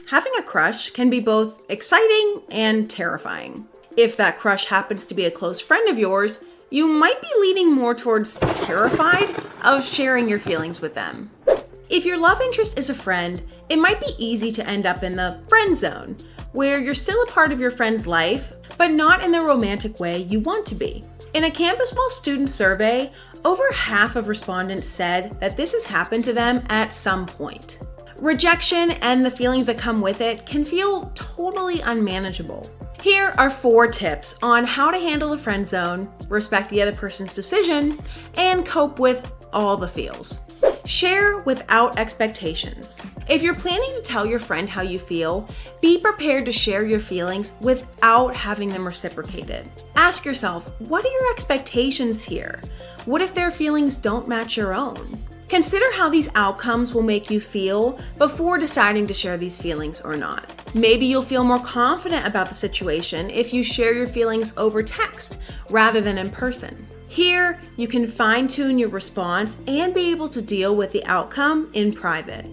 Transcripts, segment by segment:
Having a crush can be both exciting and terrifying. If that crush happens to be a close friend of yours, you might be leaning more towards terrified of sharing your feelings with them. If your love interest is a friend, it might be easy to end up in the friend zone, where you're still a part of your friend's life, but not in the romantic way you want to be. In a CampusWell student survey, over half of respondents said that this has happened to them at some point. Rejection and the feelings that come with it can feel totally unmanageable. Here are 4 tips on how to handle the friend zone, respect the other person's decision, and cope with all the feels. Share without expectations. If you're planning to tell your friend how you feel, be prepared to share your feelings without having them reciprocated. Ask yourself, what are your expectations here? What if their feelings don't match your own? Consider how these outcomes will make you feel before deciding to share these feelings or not. Maybe you'll feel more confident about the situation if you share your feelings over text rather than in person. Here, you can fine-tune your response and be able to deal with the outcome in private.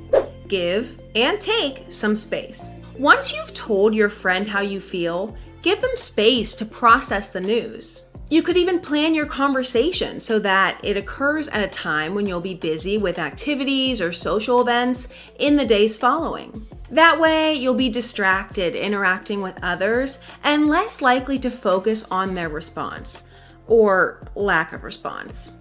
Give and take some space. Once you've told your friend how you feel, give them space to process the news. You could even plan your conversation so that it occurs at a time when you'll be busy with activities or social events in the days following. That way, you'll be distracted interacting with others and less likely to focus on their response or lack of response.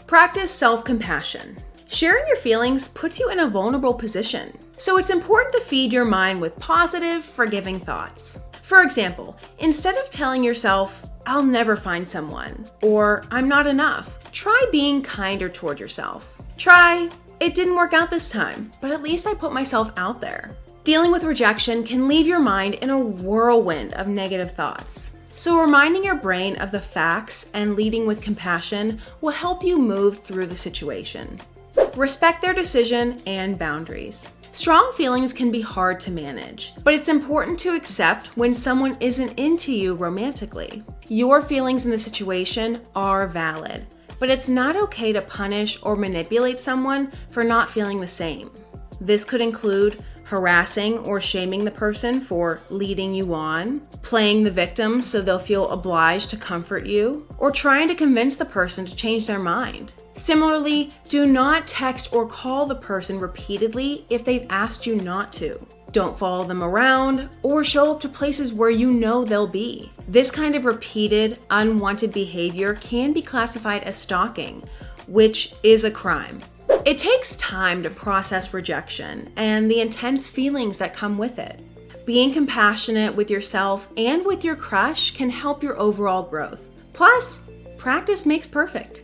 Practice self-compassion. Sharing your feelings puts you in a vulnerable position, so it's important to feed your mind with positive, forgiving thoughts. For example, instead of telling yourself, "I'll never find someone," or "I'm not enough," try being kinder toward yourself. Try, "It didn't work out this time, but at least I put myself out there." Dealing with rejection can leave your mind in a whirlwind of negative thoughts. So reminding your brain of the facts and leading with compassion will help you move through the situation. Respect their decision and boundaries. Strong feelings can be hard to manage, but it's important to accept when someone isn't into you romantically. Your feelings in the situation are valid, but it's not okay to punish or manipulate someone for not feeling the same. This could include harassing or shaming the person for leading you on, playing the victim so they'll feel obliged to comfort you, or trying to convince the person to change their mind. Similarly, do not text or call the person repeatedly if they've asked you not to. Don't follow them around or show up to places where you know they'll be. This kind of repeated, unwanted behavior can be classified as stalking, which is a crime. It takes time to process rejection and the intense feelings that come with it. Being compassionate with yourself and with your crush can help your overall growth. Plus, practice makes perfect.